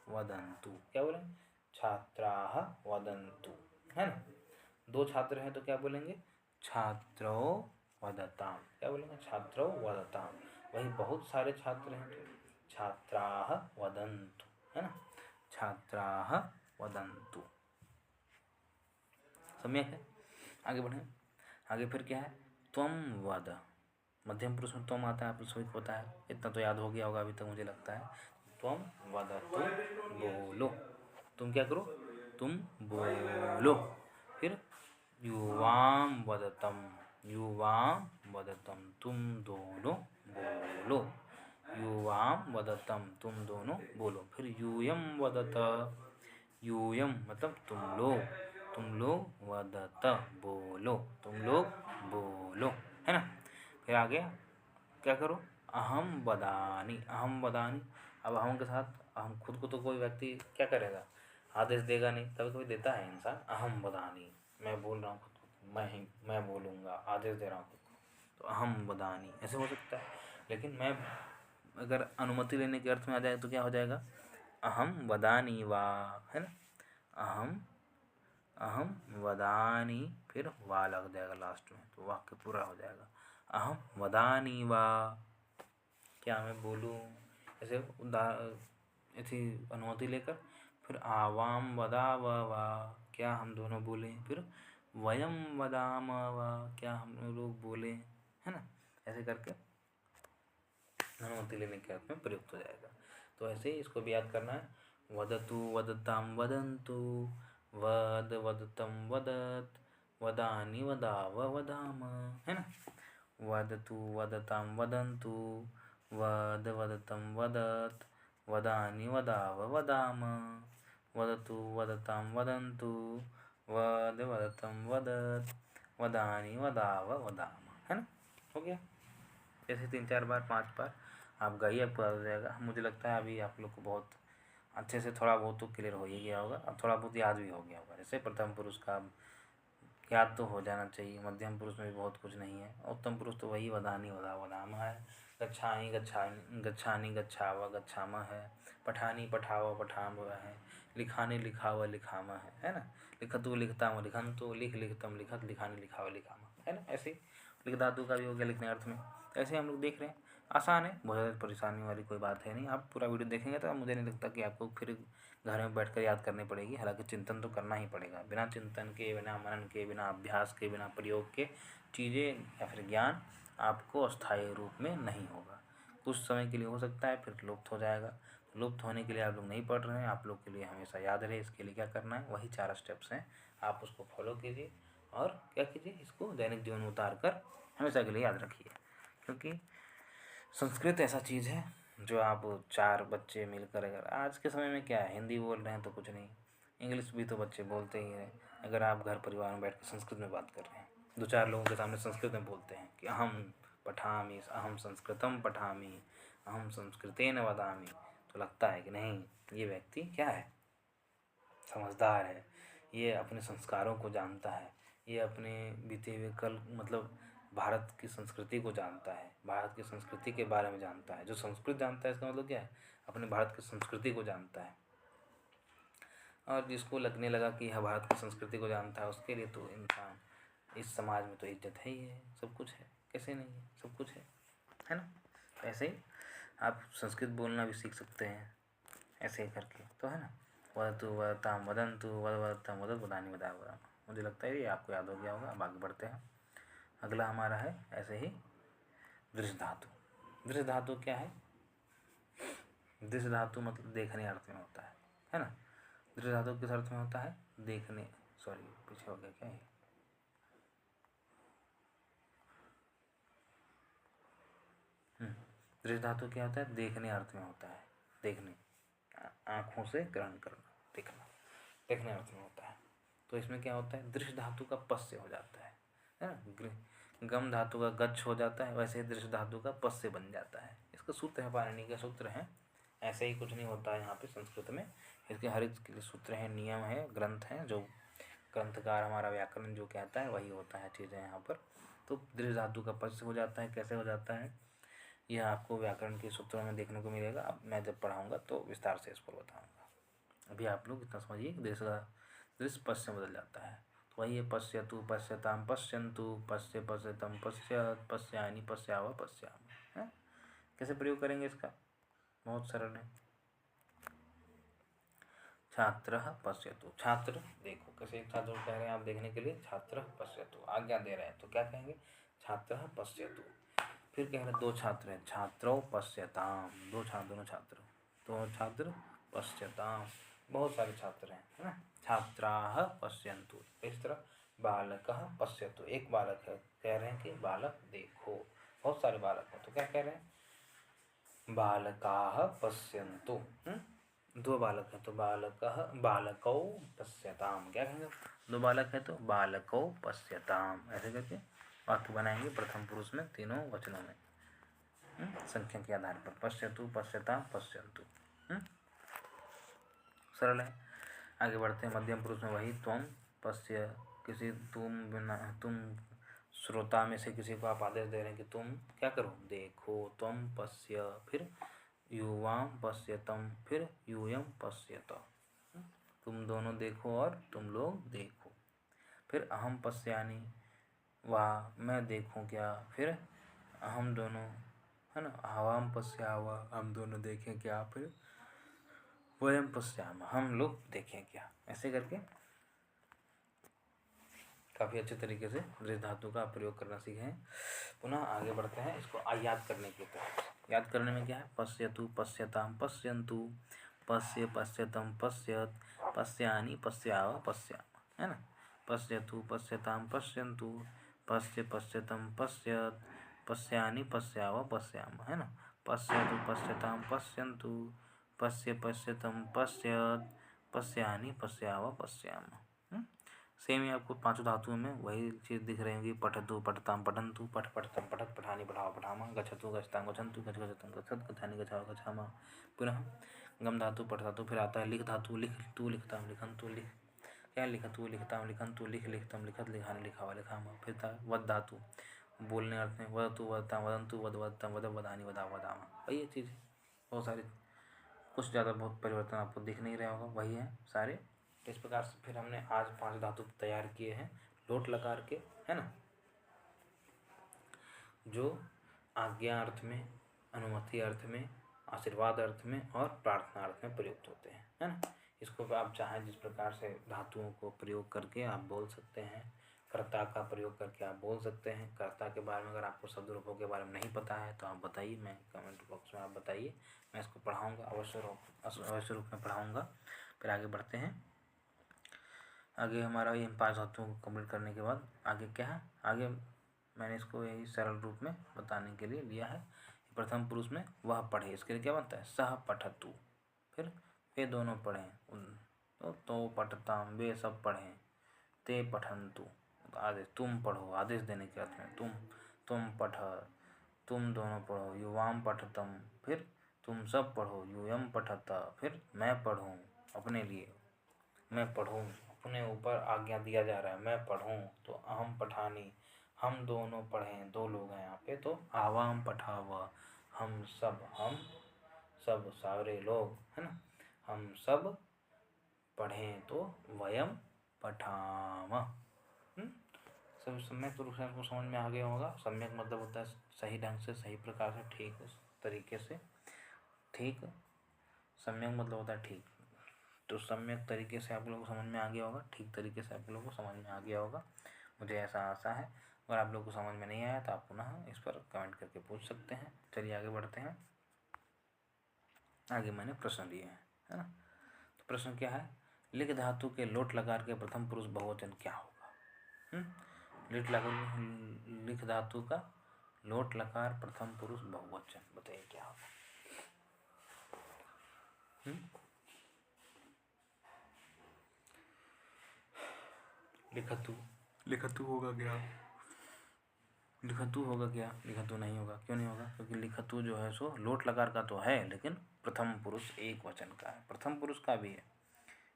वदन्तु, क्या बोलेंगे, छात्राः वदन्तु, है ना। 2 छात्र हैं तो क्या बोलेंगे, छात्रो वदताम, क्या बोलेंगे, छात्रो वदताम। वही बहुत सारे छात्र हैं तो छात्राः वदन्तु, है ना, छात्राः वदन्तु। सम्यक है। आगे बढ़ें, आगे फिर क्या है, त्वम वद। मध्यम पुरुष में त्वम आता है, आप सभी को पता है, इतना तो याद हो गया होगा अभी तक मुझे लगता है। त्वम वदतु, बोलो, तुम क्या करो, तुम बोलो। फिर युवाम वदतम, युवाम वदतम, तुम दोनों बोलो, युवाम वदतम, तुम दोनों बोलो। फिर यूयम वदत, यूयम मतलब तुम लोग वदत बोलो, तुम लोग बोलो, है ना। फिर आगे क्या करो, अहम वदानी, अहम वदानी। अब अहम के साथ अहम, खुद को तो कोई व्यक्ति क्या करेगा, आदेश देगा नहीं, कभी कभी देता है इंसान, अहम वदानी, मैं बोल रहा हूँ खुद को, मैं बोलूँगा, आदेश दे रहा हूँ खुद को, तो अहम वदानी ऐसे हो सकता है। लेकिन मैं अगर अनुमति लेने के अर्थ में आ जाए तो क्या हो जाएगा, अहम वदानी वा, है ना, अहम वदानी, फिर वा लग जाएगा लास्ट में, तो वाक्य पूरा हो जाएगा, अहम वदानी वा, क्या मैं बोलूँ, ऐसे ऐसी अनुमति लेकर। फिर आवाम वदाव वा, क्या हम दोनों बोलें। फिर वयम वदाम वा, क्या हम लोग बोलें, है ना। ऐसे करके अनुमति लेने के अर्थ में प्रयुक्त हो जाएगा। तो ऐसे ही इसको भी याद करना है। वदतु वदताम वदन्तु, वद वदतम वदत, वदानि वदाव वदाम, है ना। वदतु वदताम वदन्तु, वद वदतम वदत, वदानि वदाव वदाम, वदतु वदताम वदन्तु, वद वदतम वदत, वदानि वदाव वदाम, है ना। हो गया। ऐसे 3-4 बार 5 बार आप गाइए, आपको याद हो जाएगा। मुझे लगता है अभी आप लोग को बहुत अच्छे से थोड़ा बहुत तो क्लियर हो ही गया होगा और थोड़ा बहुत याद भी हो गया होगा। जैसे प्रथम पुरुष का याद तो हो जाना चाहिए, मध्यम पुरुष में भी बहुत कुछ नहीं है, उत्तम पुरुष तो वही वदानी वदा वदामा है, गच्छानि गच्छानि गच्छावा गच्छामा है, पठानी पठावा पठाम है, लिखानी लिखावा लिखामा है ना। लिखतु लिखताम लिखन्तु, लिख लिखतम लिखत, लिखानी लिखावा लिखामा, है ना। ऐसे लिख धातु का भी हो गया लिखने अर्थ में। ऐसे हम लोग देख रहे हैं, आसान है, बहुत ज़्यादा परेशानी वाली कोई बात है नहीं। आप पूरा वीडियो देखेंगे तो मुझे नहीं लगता कि आपको फिर घर में बैठकर याद करनी पड़ेगी। हालांकि चिंतन तो करना ही पड़ेगा, बिना चिंतन के, बिना मनन के, बिना अभ्यास के, बिना प्रयोग के चीज़ें या फिर ज्ञान आपको अस्थायी रूप में नहीं होगा। कुछ समय के लिए हो सकता है, फिर लुप्त हो जाएगा। लुप्त होने के लिए आप लोग नहीं पढ़ रहे हैं, आप लोग के लिए हमेशा याद रहे, इसके लिए क्या करना है, वही 4 स्टेप्स हैं, आप उसको फॉलो कीजिए और क्या कीजिए, इसको दैनिक जीवन में उतार कर हमेशा के लिए याद रखिए। क्योंकि संस्कृत ऐसा चीज़ है जो आप 4 बच्चे मिलकर, अगर आज के समय में क्या है, हिंदी बोल रहे हैं तो कुछ नहीं, इंग्लिश भी तो बच्चे बोलते ही हैं। अगर आप घर परिवार में बैठ कर संस्कृत में बात कर रहे हैं, 2-4 लोगों के सामने संस्कृत में बोलते हैं कि अहम पठामि, अहम संस्कृतम पठामि, अहम संस्कृतेन वदामि, तो लगता है कि नहीं, ये व्यक्ति क्या है, समझदार है, ये अपने संस्कारों को जानता है, ये अपने बीते हुए कल मतलब भारत की संस्कृति को जानता है, भारत की संस्कृति के बारे में जानता है। जो संस्कृत जानता है इसका मतलब क्या है, अपने भारत की संस्कृति को जानता है। और जिसको लगने लगा कि यह भारत की संस्कृति को जानता है, उसके लिए तो इंसान इस समाज में तो इज्जत है ही है, सब कुछ है, कैसे नहीं है, सब कुछ है ना। ऐसे ही आप संस्कृत बोलना भी सीख सकते हैं ऐसे ही करके, तो है ना। वदतु वदताम वदन्तु, वद वदताम वदत, वदानि वदा वदाम। मुझे लगता है ये आपको याद हो गया होगा। अब आगे बढ़ते हैं। अगला हमारा है ऐसे ही दृश्य धातु। दृश्य धातु क्या है, दृश्य धातु मतलब देखने अर्थ में होता है ना। दृश्य धातु किस अर्थ में होता है, देखने, सॉरी पीछे हो गया क्या है, दृश्य धातु क्या होता है, देखने अर्थ में होता है, देखने, आँखों से ग्रहण करना, देखना, देखने अर्थ में होता है। तो इसमें क्या होता है, दृश्य धातु का पस से हो जाता है ना। गम धातु का गच्छ हो जाता है, वैसे ही दृश्य धातु का पस से बन जाता है। इसका सूत्र है, पाणिनि का सूत्र है, ऐसे ही कुछ नहीं होता है यहाँ पे संस्कृत में। इसके हर एक सूत्र है, नियम है, ग्रंथ है, जो ग्रंथकार हमारा व्याकरण जो कहता है वही होता है चीज़ें यहाँ पर। तो दृश्य धातु का पस से हो जाता है, कैसे हो जाता है, यह आपको व्याकरण के सूत्रों में देखने को मिलेगा। अब मैं जब पढ़ाऊँगा तो विस्तार से इस पर बताऊँगा। अभी आप लोग इतना समझिए, दृश्य पश्य बदल जाता है, तो वही है पश्यतु पश्यताम पश्यन्तु, पश्य पश्यतम पश्यत, पश्यानि पश्याव पश्याम, है। कैसे प्रयोग करेंगे इसका, बहुत सरल है। छात्र पश्यतु, छात्र देखो, कैसे छात्र कह रहे हैं आप देखने के लिए, छात्र पश्यतु, आज्ञा दे रहे हैं, तो क्या कहेंगे, छात्र पश्यतु। फिर कह रहे हैं 2 छात्र हैं, छात्रौ पश्यताम, दोनों छात्र, तो छात्र पश्यताम, बहुत सारे छात्र हैं, है ना। छात्राः पश्यन्तु, इस तरह बालकः पश्यतु, एक बालक है, कह रहे हैं कि बालक देखो, बहुत सारे बालक हैं, तो क्या कह रहे हैं, बालकाः पश्यन्तु, 2 बालक हैं तो बालकः बालकौ पश्यताम, क्या कहेंगे, 2 बालक है तो बालकौ पश्यताम, ऐसे करके वाक्य बनाएंगे प्रथम पुरुष में, तीनों वचनों में, संख्या के आधार पर, पश्यतु पश्यताम पश्यन्तु, सरल है। आगे बढ़ते हैं, मध्यम पुरुष में वही त्वम पश्य, किसी तुम श्रोता में से किसी को आप आदेश दे रहे हैं कि तुम क्या करो, देखो, त्वम पश्य, फिर युवाम पश्यतम, फिर यूयम पश्यत, तुम दोनों देखो और तुम लोग देखो, फिर अहम पश्यानि, वाह मैं देखूं क्या, फिर हम दोनों, है ना, आवाम पश्यावा, हम दोनों देखें क्या, फिर वयम पश्याम, हम लोग देखें क्या, ऐसे करके काफ़ी अच्छे तरीके से दृश्य धातु का प्रयोग करना सीखे हैं। पुनः आगे बढ़ते हैं इसको याद करने की तरफ। याद करने में क्या है, पश्यतु पश्यताम पश्यन्तु, पश्य पश्यतम पश्यत, पश्यानि पश्याव पश्याम, है ना। पश्यतु पश्यताम पश्यन्तु, पश्य पश्यतम पश्यत, पश्यानि पश्याव पश्याम, है ना। पश्यतु पश्यताम पश्यन्तु, पश्य पश्यतम पश्यत, पश्यानि पश्याव पश्याम। सेम ही आपको पांचों धातुओं में वही चीज़ दिख रही होगी। पठतु पठताम पठन्तु, पठ पठतम पठत, पठानि पठाव पठामा, गच्छतु गच्छताम गच्छन्तु, गच्छ गच्छतम गच्छत, गच्छानि गच्छाव गच्छामा। पुनः गम धातु पठ धातु, फिर आता है लिख धातु, लिख तू लिखताम लिखन्तु, लिख क्या लिखतु लिखताम लिखन्तु, लिख लिखतम लिखत, लिखानि लिखावा लिखामा। फिर था वद धातु, बोलने अर्थ में वदतु वदताम वदन्तु, वद वदतम वद, वदानि वदाव वदामा। वही ये चीज़ है, बहुत सारी, कुछ ज़्यादा बहुत परिवर्तन आपको दिख नहीं रहा होगा, वही है सारे। इस प्रकार से फिर हमने आज 5 धातु तैयार किए हैं लोट लकार के, है ना, जो आज्ञा अर्थ में, अनुमति अर्थ में, आशीर्वाद अर्थ में और प्रार्थना अर्थ में प्रयुक्त होते हैं, है ना। इसको आप चाहें जिस प्रकार से धातुओं को प्रयोग करके आप बोल सकते हैं, कर्ता का प्रयोग करके आप बोल सकते हैं। कर्ता के बारे में अगर आपको शब्द रूपों के बारे में नहीं पता है तो आप बताइए, मैं कमेंट बॉक्स में आप बताइए, मैं इसको पढ़ाऊँगा, अवश्य रूप में पढ़ाऊँगा। फिर आगे बढ़ते हैं। आगे हमारा ये 5 धातुओं को कंप्लीट करने के बाद आगे क्या है, आगे मैंने इसको यही सरल रूप में बताने के लिए लिया है। प्रथम पुरुष में वह पढ़े, इसके लिए क्या बनता है, सह पठतु। फिर वे दोनों पढ़ें, तो पठताम, वे सब पढ़ें। ते पठन्तु, आदेश, तुम पढ़ो, आदेश देने के अर्थ में, तुम पठ, तुम दोनों पढ़ो। युवाम पठतम, फिर तुम सब पढ़ो। यूयम पठत, फिर मैं पढ़ूँ अपने लिए, मैं पढ़ूँ, अपने ऊपर आज्ञा दिया जा रहा है, मैं पढ़ूँ। तो अहम पठानी, हम दोनों पढ़ें, 2 लोग हैं यहाँ पे, तो आवाम पठाव, हम सब सारे लोग, है ना, हम सब पढ़ें, तो वयम पठाम। सब सम्यक रूप से आपको समझ में आ गया होगा। सम्यक मतलब होता है सही ढंग से, सही प्रकार से, ठीक उस तरीके से, ठीक। सम्यक मतलब होता है ठीक, तो सम्यक तरीके से आप लोगों को समझ में आ गया होगा, ठीक तरीके से आप लोगों को समझ में आ गया होगा, मुझे ऐसा आशा है। अगर आप लोगों को समझ में नहीं आया तो आप पुनः इस पर कमेंट करके पूछ सकते हैं। चलिए आगे बढ़ते हैं। आगे मैंने प्रश्न लिए हैं, है ना। तो प्रश्न क्या है, लिख धातु के लोट लकार के प्रथम पुरुष बहुवचन क्या होगा। लिख धातु का लोट लकार प्रथम पुरुष बहुवचन बताइए क्या होगा। लिखतु होगा क्या, लिखतु होगा क्या, लिखतु नहीं होगा। क्यों नहीं होगा, क्योंकि लिखतु जो है सो लोट लकार का तो है, लेकिन प्रथम पुरुष एक वचन का है। प्रथम पुरुष का भी है,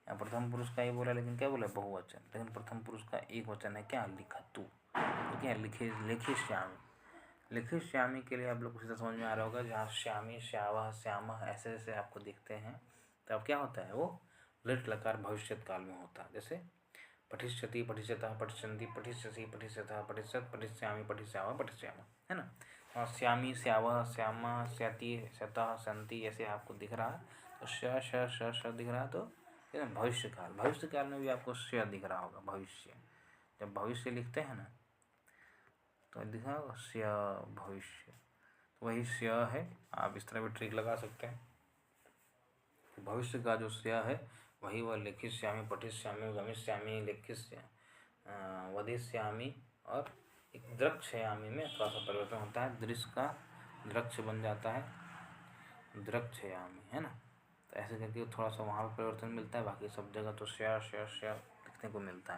यहाँ प्रथम पुरुष का ही बोला, लेकिन क्या बोला, बहुवचन, लेकिन प्रथम पुरुष का एक वचन है क्या, लिखतु। ठीक है, लिखे श्यामी, लिखे श्यामी के लिए आप लोग को सीधा समझ में आ रहा होगा, जहाँ श्यामी, श्यावह, श्यामः ऐसे ऐसे आपको दिखते हैं, तो अब क्या होता है, वो लिट लकार भविष्यत काल में होता है। जैसे पठिष्यति, पठिष्यतः, पठिष्यन्ति, पठिष्यसि, पठिष्यतः, पठिष्यत्, पठिष्यामि, पठिष्यावः, पठिष्यामः, है ना। और श्यामी, श्यावह, श्यामा, श्यति, श्यतः, सन्ति ऐसे आपको दिख रहा है, तो श दिख रहा है, तो भविष्य काल, भविष्य काल में भी आपको श दिख रहा होगा। भविष्य, जब भविष्य लिखते हैं ना तो दिखा होगा स्य, भविष्य, तो वही स्य है। आप इस तरह भी ट्रिक लगा सकते हैं। भविष्य का जो स्य है वही वह लिखिष्यामि, पठिष्यामि, गमिष्यामि, वदिष्यामि, और एक द्रक्ष्यामि में थोड़ा सा परिवर्तन होता है, दृश्य का द्रक्ष बन जाता है, द्रक्ष्यामि, है ना। तो ऐसे करके थोड़ा सा वहाँ पर परिवर्तन मिलता है, बाकी सब जगह तो श्या लिखने को मिलता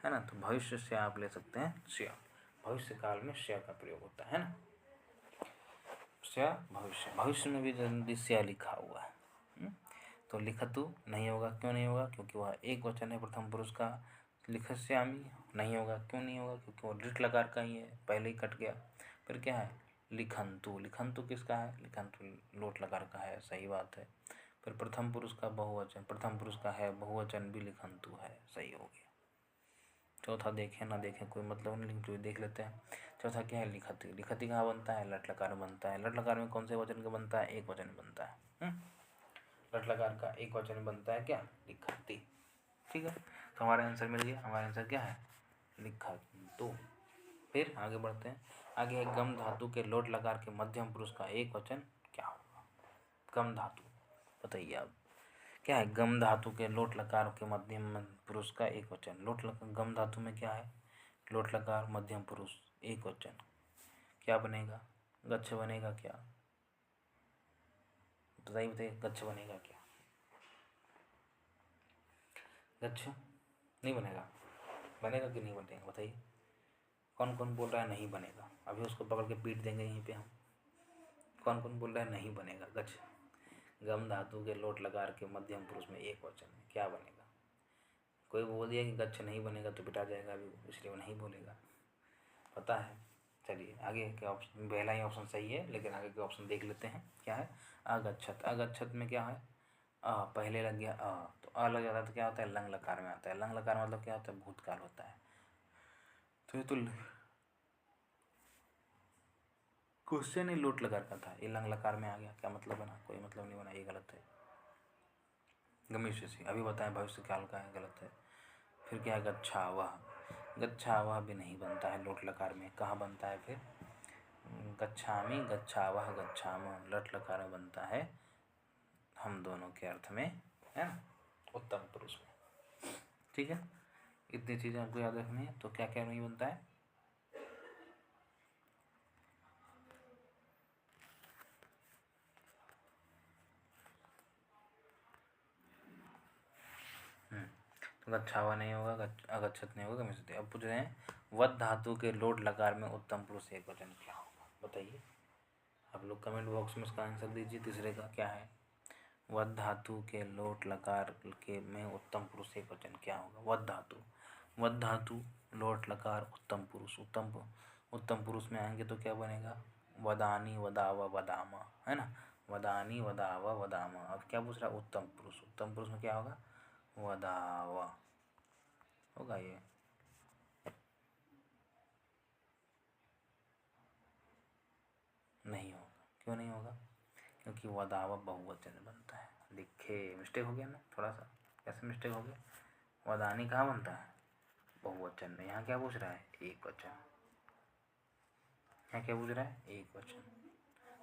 है ना। तो भविष्य से आप ले सकते हैं श्या, भविष्य काल में श्या का प्रयोग होता है ना। श्या भविष्य, भविष्य में भी जल्दी श्या लिखा हुआ है। तो लिखतु नहीं होगा। क्यों नहीं होगा, क्योंकि वह एक वचन है प्रथम पुरुष का। लिखस्यामि नहीं होगा। क्यों नहीं होगा, क्योंकि वो लिट लकार का ही है, पहले ही कट गया। फिर क्या है, लिखन्तु, लिखन्तु किसका है, लिखन्तु लोट लकार का है, सही बात है। फिर प्रथम पुरुष का बहुवचन, प्रथम पुरुष का है, बहुवचन भी लिखन्तु है, सही हो गया। चौथा देखें ना देखें कोई मतलब नहीं, लेकिन देख लेते हैं। चौथा क्या है, लिखति। लिखति कहाँ बनता है, लट लकार बनता है। लट लकार में कौन से वचन का बनता है, एक वचन बनता है। लट लकार का एक वचन बनता है क्या, लिखति। ठीक है, तो हमारा आंसर मिल गया। हमारा आंसर क्या है, लिखा तो। फिर आगे बढ़ते हैं। आगे है गम धातु के लोट लकार के मध्यम पुरुष का एक वचन क्या होगा। गम धातु बताइए आप क्या है। गम धातु के लोट लकार के मध्यम पुरुष का एक वचन। लोट लकार गम धातु में क्या है, लोट लकार मध्यम पुरुष एक वचन, क्या बनेगा, गच्छ बनेगा क्या, बताइए बताइए, गच्छ बनेगा क्या, गच्छ नहीं बनेगा, बनेगा कि नहीं बनेगा बताइए। कौन कौन बोल रहा है नहीं बनेगा, अभी उसको पकड़ के पीट देंगे यहीं पे हम। कौन कौन बोल रहा है नहीं बनेगा गच्छ। गम धातु के लोट लकार के मध्यम पुरुष में एक वचन है, क्या बनेगा। कोई बोल दिया कि गच्छ नहीं बनेगा तो पिटा जाएगा अभी, इसलिए वो नहीं बोलेगा, पता है। चलिए आगे के ऑप्शन, पहला ही ऑप्शन सही है, लेकिन आगे के ऑप्शन देख लेते हैं क्या है। अगच्छत, अगच्छत में क्या है, पहले लग गया तो लग जाता है तो क्या होता है, लंग लकार में आता है। लंग लकार मतलब क्या होता है, भूतकाल होता है। तो ये तो क्वेश्चन ही लोट लकार का था, ये लंग लकार में आ गया, क्या मतलब बना, कोई मतलब नहीं बना, ये गलत है। गमिष्यसि अभी बताएं भविष्य काल का है, गलत है। फिर क्या है, गच्छावह, गच्छावह भी नहीं बनता है लोट लकार में, कहाँ बनता है फिर, गच्छामि, गच्छावह, गच्छामः लट लकार में बनता है, हम दोनों के अर्थ में, है ना, उत्तम पुरुष में। ठीक है, इतनी चीज़ें आपको याद रखनी है। तो क्या क्या नहीं बनता है, तो गच्छावा नहीं होगा, अगच्छत नहीं होगा, गमिष्यति। अब पूछ रहे हैं वद धातु के लोट लकार में उत्तम पुरुष एक वचन क्या होगा, बताइए। आप लोग कमेंट बॉक्स में इसका आंसर दीजिए, तीसरे का क्या है। वद धातु के लोट लकार के में उत्तम पुरुष एक वचन क्या होगा। वद धातु, वद धातु लोट लकार उत्तम पुरुष, उत्तम पुरुष में आएंगे तो क्या बनेगा, वदानी, वदावा, वदामा, है ना, वदानी, वदावा, वदामा। अब क्या पूछ रहा है, उत्तम पुरुष, उत्तम पुरुष में क्या होगा, वदावा होगा ये। नहीं होगा, क्यों नहीं होगा, क्योंकि वदावा बहुवचन बनता है। लिखे मिस्टेक हो गया ना थोड़ा सा, कैसे मिस्टेक हो गया, वदानी कहाँ बनता है, बहुवचन में। यहाँ क्या पूछ रहा है, एक वचन। यहाँ क्या पूछ रहा है, एक वचन,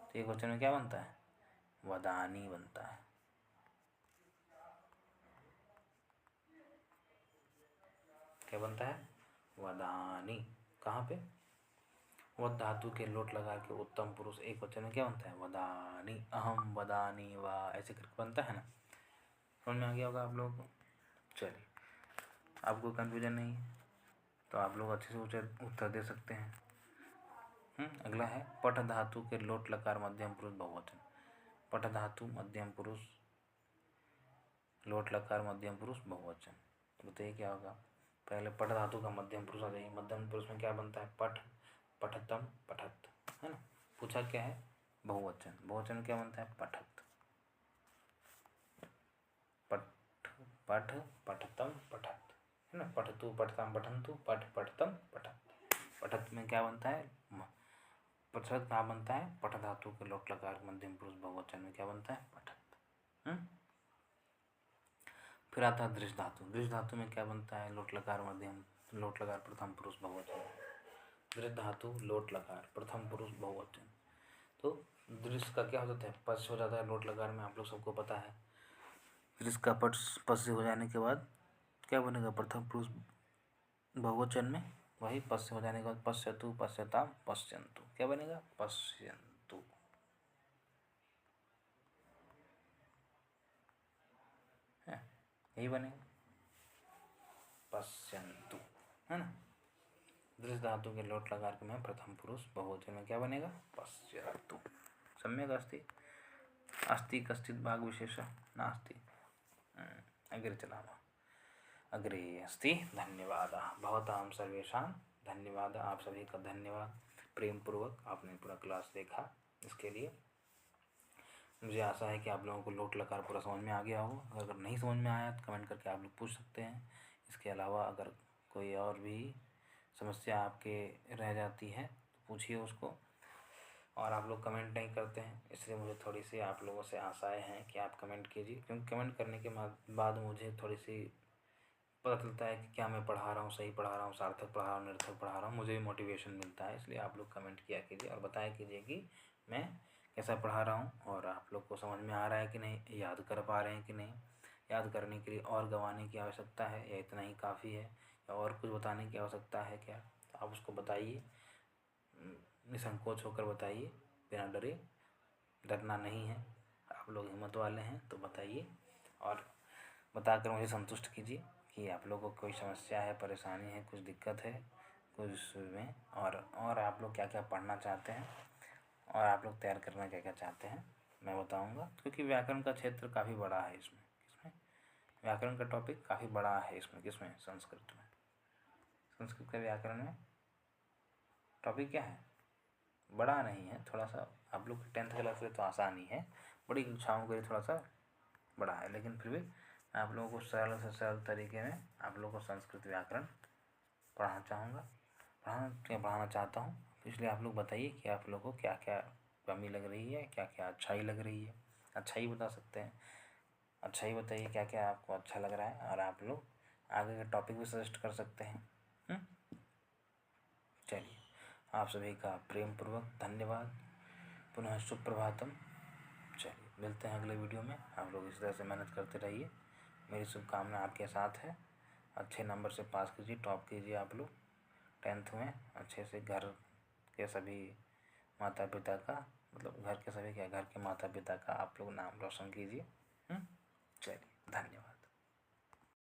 तो एक वचन में क्या बनता है, वदानी बनता है। क्या बनता है, वदानी। कहाँ पे, वद धातु के लोट लगा के उत्तम पुरुष एक वचन में क्या बनता है, वदानी, अहम वदानी वा, ऐसे करके बनता है ना। समझ में आ गया होगा आप लोगों को। चलिए, आपको कन्फ्यूजन नहीं है तो आप लोग अच्छे से उत्तर दे सकते हैं। अगला है पठ धातु के लोट लकार मध्यम पुरुष बहुवचन। पठ धातु मध्यम पुरुष, लोट लकार मध्यम पुरुष बहुवचन, तो बताइए क्या होगा। पहले पठ धातु का मध्यम पुरुष आ जाइए। मध्यम पुरुष में क्या बनता है, पठ, पठतम, पठत, है ना। पूछा क्या है, बहुवचन, बहुवचन में क्या बनता है, पठत, पठ, पठ, पठतम, पठत, है ना। पठतु, पठतम, पठन्तु, पठ, पठतम, पठत। पठत में क्या बनता है, पठत कहाँ बनता है, पठ धातु के लोट लकार मध्यम पुरुष बहुवचन में क्या बनता है, पठत। फिर आता है दृश्य धातु। दृश्य धातु में क्या बनता है, लोट लकार मध्यम, लोट लकार प्रथम पुरुष बहुवचन। दृश्य धातु लोट लकार प्रथम पुरुष बहुवचन। तो दृश्य का क्या हो जाता है, पद हो जाता है लोट लकार में, आप लोग सबको पता है। दृश्य का पद से हो जाने के बाद क्या बनेगा, प्रथम पुरुष बहुवचन में वही पद से हो जाने के बाद पश्यतु, पश्यताम, पश्यन्तु, क्या बनेगा, पश्यन्तु, है यही बनेगा, पश्यन्तु, है ना। दृश्य धातु के लोट लकार के में प्रथम पुरुष बहुवचन में क्या बनेगा, पश्यतु। सम्यक अस्ति, अस्ति कश्चित् भाग विशेष नास्ति। अग्रे चलामः, अग्रे अस्ति। धन्यवादः भवतां सर्वेषां, धन्यवाद, आप सभी का धन्यवाद। प्रेम पूर्वक आपने पूरा क्लास देखा, इसके लिए मुझे आशा है कि आप लोगों को लोट लकार पूरा समझ में आ गया हो। अगर नहीं समझ में आया तो कमेंट करके आप लोग पूछ सकते हैं। इसके अलावा अगर कोई और भी समस्या आपके रह जाती है तो पूछिए उसको। और आप लोग कमेंट नहीं करते हैं, इसलिए मुझे थोड़ी सी आप लोगों से आशाएं हैं कि आप कमेंट कीजिए, क्योंकि कमेंट करने के बाद मुझे थोड़ी सी पता चलता है कि क्या मैं पढ़ा रहा हूँ, सही पढ़ा रहा हूँ, सार्थक पढ़ा रहा हूँ, निरर्थक पढ़ा रहा हूँ, मुझे भी मोटिवेशन मिलता है। इसलिए आप लोग कमेंट किया कीजिए और बताया कीजिए कि मैं कैसा पढ़ा रहा हूँ और आप लोग को समझ में आ रहा है कि नहीं, याद कर पा रहे हैं कि नहीं, याद करने के लिए और गंवाने की आवश्यकता है या इतना ही काफ़ी है, या और कुछ बताने की आवश्यकता है क्या, तो आप उसको बताइए, निसंकोच होकर बताइए, बिना डरे। डरना नहीं है, आप लोग हिम्मत वाले हैं तो बताइए और बताकर मुझे संतुष्ट कीजिए कि आप लोगों को कोई समस्या है, परेशानी है, कुछ दिक्कत है कुछ में, और आप लोग क्या क्या पढ़ना चाहते हैं और आप लोग तैयार करना क्या क्या चाहते हैं मैं बताऊंगा, क्योंकि व्याकरण का क्षेत्र काफ़ी बड़ा है। इसमें किसमें व्याकरण का टॉपिक काफ़ी बड़ा है। इसमें किसमें संस्कृत में, संस्कृत के व्याकरण में टॉपिक क्या है, बड़ा नहीं है, थोड़ा सा आप लोग 10th क्लास के लिए तो आसान ही है, बड़ी कक्षाओं के लिए थोड़ा सा बड़ा है, लेकिन फिर भी मैं आप लोगों को सरल से सरल तरीके में आप लोगों को संस्कृत व्याकरण पढ़ाना चाहूँगा, पढ़ाना चाहता हूँ। इसलिए आप लोग बताइए कि आप लोगों को क्या क्या कमी लग रही है, क्या क्या अच्छाई लग रही है, अच्छा ही बता सकते हैं, अच्छा ही बताइए क्या क्या आपको अच्छा लग रहा है, और आप लोग आगे के टॉपिक भी सजेस्ट कर सकते हैं। चलिए, आप सभी का प्रेम पूर्वक धन्यवाद, पुनः सुप्रभातम। चलिए मिलते हैं अगले वीडियो में। आप लोग इस तरह से मेहनत करते रहिए, मेरी शुभकामना आपके साथ है। अच्छे नंबर से पास कीजिए, टॉप कीजिए आप लोग 10th में अच्छे से। घर के सभी माता पिता का, मतलब घर के सभी क्या, घर के माता पिता का आप लोग नाम रोशन कीजिए। चलिए धन्यवाद।